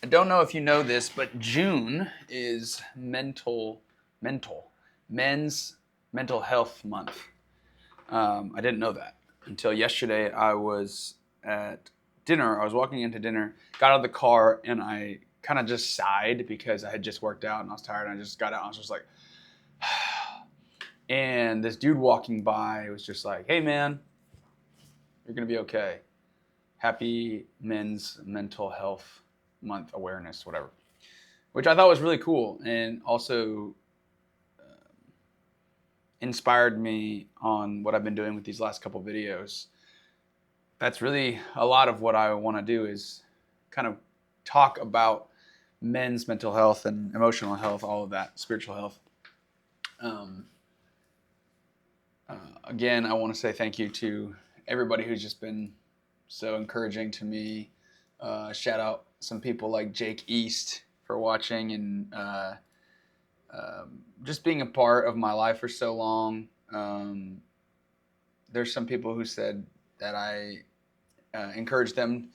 I don't know if you know this, but June is Men's Mental Health Month. I didn't know that until yesterday. I was at dinner. I was walking into dinner, got out of the car, and I kind of just sighed because I had just worked out and I was tired. And I just got out and I was just like, and this dude walking by was just like, "Hey, man, you're gonna be okay. Happy Men's Mental Health Month awareness, whatever." Which I thought was really cool and also inspired me on what I've been doing with these last couple videos. That's really a lot of what I want to do, is kind of talk about men's mental health and emotional health, all of that, spiritual health. Um, Again, I want to say thank you to everybody who's just been so encouraging to me. Shout out some people like Jake East for watching and just being a part of my life for so long. There's some people who said that I encouraged them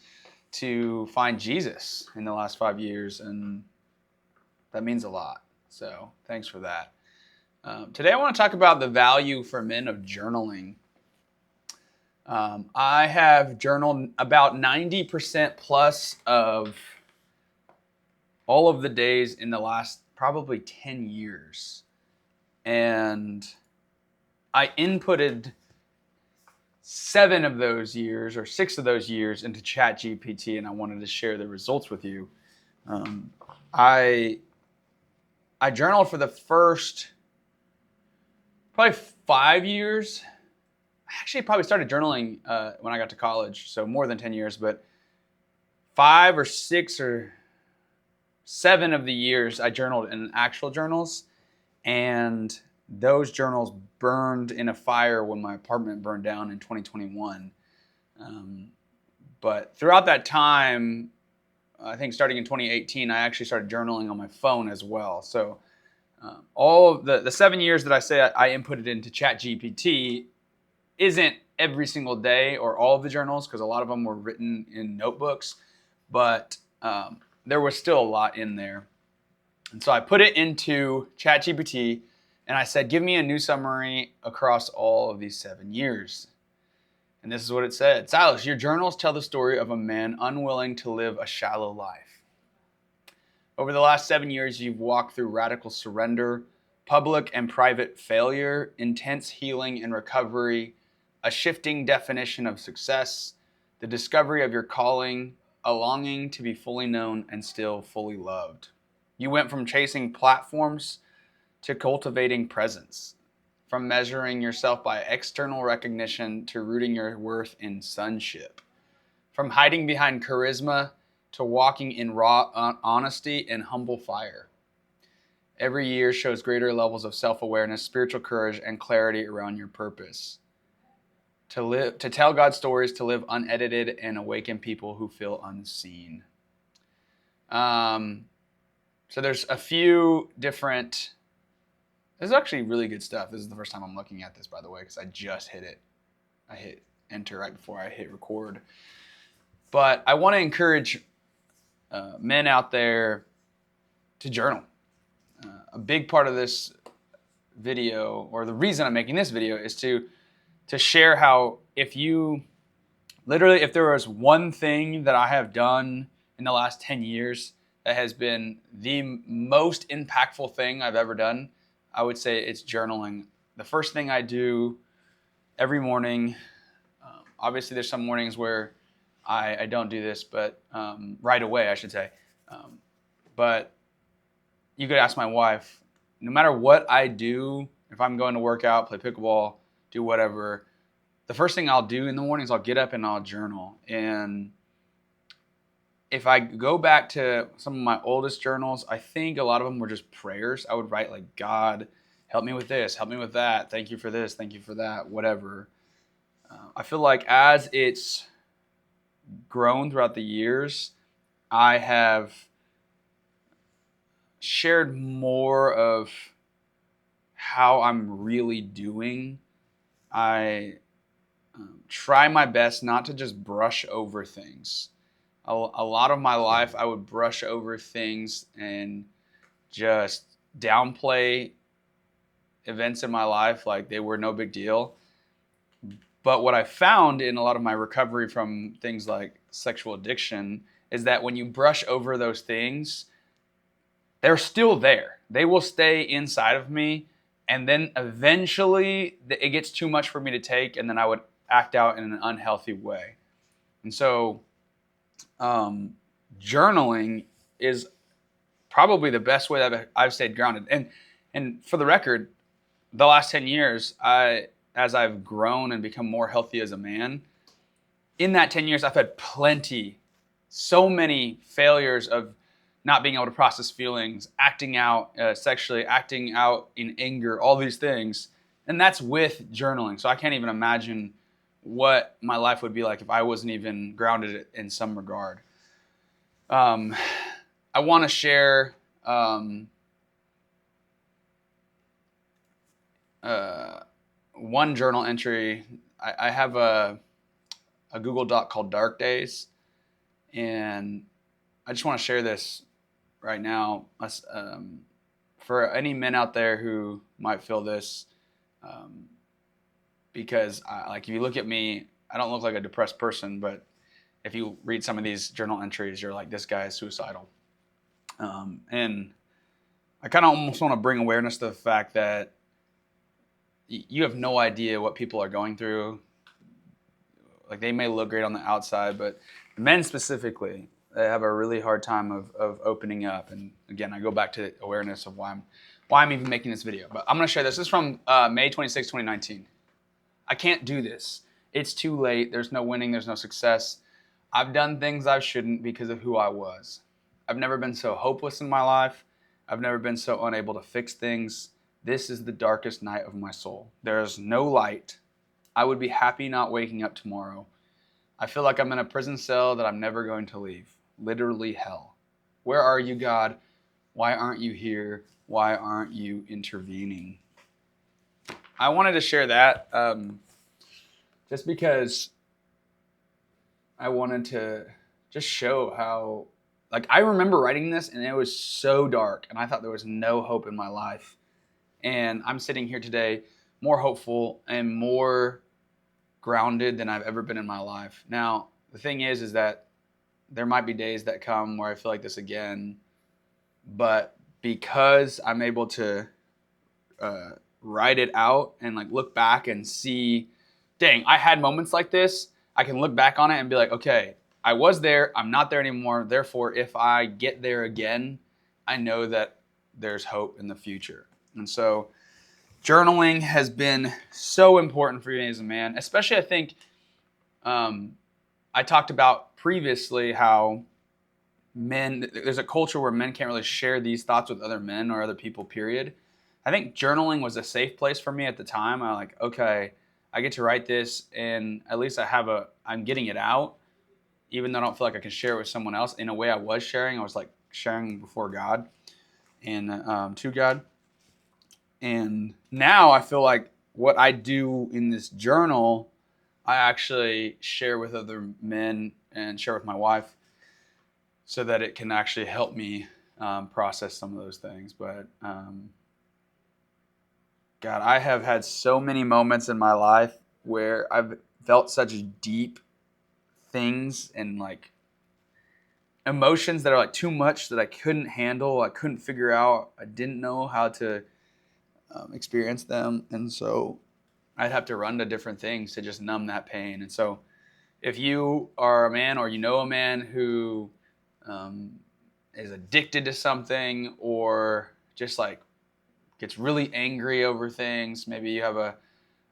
to find Jesus in the last 5 years, and that means a lot. So thanks for that. Today I want to talk about the value for men of journaling. I have journaled about 90% plus of all of the days in the last probably 10 years. And I inputted 7 of those years or 6 of those years into ChatGPT, and I wanted to share the results with you. I journaled for the first probably 5 years. I actually probably started journaling when I got to college, so more than 10 years, but 5 or 6 or 7 of the years I journaled in actual journals, and those journals burned in a fire when my apartment burned down in 2021. But throughout that time, I think starting in 2018, I actually started journaling on my phone as well. So all of the 7 years that I say I inputted into ChatGPT isn't every single day or all of the journals, because a lot of them were written in notebooks, but there was still a lot in there. And so I put it into ChatGPT and I said, give me a new summary across all of these 7 years. And this is what it said. Silas, your journals tell the story of a man unwilling to live a shallow life. Over the last 7 years, you've walked through radical surrender, public and private failure, intense healing and recovery, a shifting definition of success, the discovery of your calling, a longing to be fully known and still fully loved. You went from chasing platforms to cultivating presence, from measuring yourself by external recognition to rooting your worth in sonship, from hiding behind charisma to walking in raw honesty and humble fire. Every year shows greater levels of self-awareness, spiritual courage, and clarity around your purpose. To tell God's stories, to live unedited, and awaken people who feel unseen. So there's a few different. This is actually really good stuff. This is the first time I'm looking at this, by the way, because I just hit it. I hit enter right before I hit record. But I want to encourage men out there to journal. A big part of this video, or the reason I'm making this video, is to share how if there was one thing that I have done in the last 10 years that has been the most impactful thing I've ever done, I would say it's journaling. The first thing I do every morning, obviously there's some mornings where I don't do this, but right away I should say, but you could ask my wife, no matter what I do, if I'm going to work out, play pickleball, do whatever, the first thing I'll do in the morning is I'll get up and I'll journal. And if I go back to some of my oldest journals, I think a lot of them were just prayers. I would write like, God, help me with this, help me with that, thank you for this, thank you for that, whatever. I feel like as it's grown throughout the years, I have shared more of how I'm really doing. I try my best not to just brush over things. a lot of my life, I would brush over things and just downplay events in my life like they were no big deal. But what I found in a lot of my recovery from things like sexual addiction is that when you brush over those things, they're still there. They will stay inside of me. And then eventually it gets too much for me to take, and then I would act out in an unhealthy way. And so journaling is probably the best way that I've stayed grounded. And for the record, the last 10 years, as I've grown and become more healthy as a man, in that 10 years, I've had so many failures of not being able to process feelings, acting out sexually, acting out in anger, all these things. And that's with journaling. So I can't even imagine what my life would be like if I wasn't even grounded in some regard. I want to share one journal entry. I have a Google Doc called Dark Days, and I just want to share this right now. For any men out there who might feel this, because like if you look at me, I don't look like a depressed person, but if you read some of these journal entries, you're like, this guy is suicidal. And I kind of almost want to bring awareness to the fact that you have no idea what people are going through. Like, they may look great on the outside, but men specifically, they have a really hard time of opening up. And again, I go back to awareness of why I'm even making this video. But I'm going to share this. This is from May 26, 2019. I can't do this. It's too late. There's no winning. There's no success. I've done things I shouldn't because of who I was. I've never been so hopeless in my life. I've never been so unable to fix things. This is the darkest night of my soul. There is no light. I would be happy not waking up tomorrow. I feel like I'm in a prison cell that I'm never going to leave. Literally hell. Where are you, God? Why aren't you here? Why aren't you intervening? I wanted to share that just because I wanted to just show how, like, I remember writing this and it was so dark and I thought there was no hope in my life. And I'm sitting here today more hopeful and more grounded than I've ever been in my life. Now, the thing is that there might be days that come where I feel like this again, but because I'm able to write it out and like look back and see, dang, I had moments like this, I can look back on it and be like, okay, I was there, I'm not there anymore. Therefore, if I get there again, I know that there's hope in the future. And so journaling has been so important for me as a man, especially I think I talked about previously how there's a culture where men can't really share these thoughts with other men or other people, period. I think journaling was a safe place for me at the time. I'm like, okay, I get to write this and at least I'm getting it out, even though I don't feel like I can share it with someone else. In a way I was like sharing before God and to God. And now I feel like what I do in this journal, I actually share with other men and share with my wife so that it can actually help me process some of those things. But God, I have had so many moments in my life where I've felt such deep things and like emotions that are like too much that I couldn't handle. I couldn't figure out. I didn't know how to experience them. And so I'd have to run to different things to just numb that pain. And so if you are a man or you know a man who is addicted to something or just like gets really angry over things, maybe you have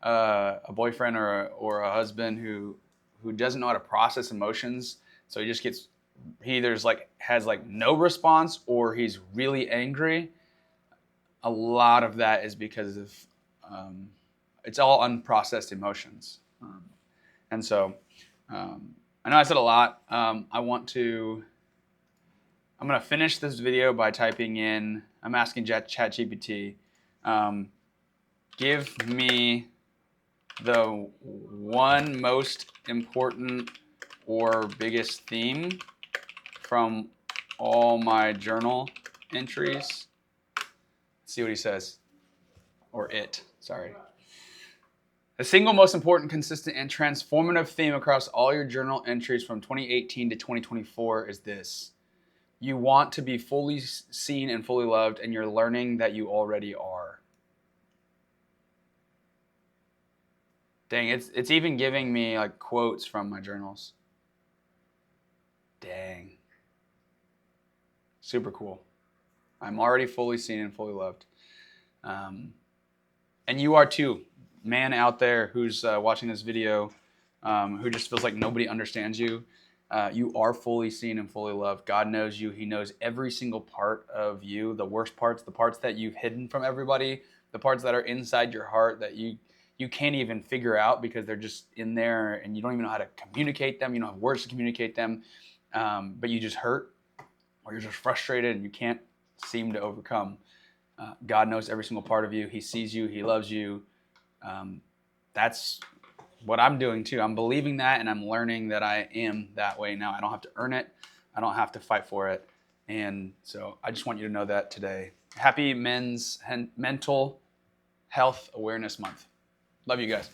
a boyfriend or a husband who doesn't know how to process emotions, so he either has no response or he's really angry. A lot of that is because of it's all unprocessed emotions. And so I know I said a lot. I'm going to finish this video by typing in, I'm asking ChatGPT, give me the one most important or biggest theme from all my journal entries. Let's see what he says. Or it, sorry. The single most important, consistent, and transformative theme across all your journal entries from 2018 to 2024 is this. You want to be fully seen and fully loved, and you're learning that you already are. Dang, it's even giving me like quotes from my journals. Dang. Super cool. I'm already fully seen and fully loved. And you are too. Man out there who's watching this video, who just feels like nobody understands you. You are fully seen and fully loved. God knows you. He knows every single part of you, the worst parts, the parts that you've hidden from everybody, the parts that are inside your heart that you can't even figure out because they're just in there and you don't even know how to communicate them. You don't have words to communicate them, but you just hurt or you're just frustrated and you can't seem to overcome. God knows every single part of you. He sees you. He loves you. That's what I'm doing too. I'm believing that and I'm learning that I am that way now. I don't have to earn it. I don't have to fight for it. And so I just want you to know that today. Happy Men's Mental Health Awareness Month. Love you guys.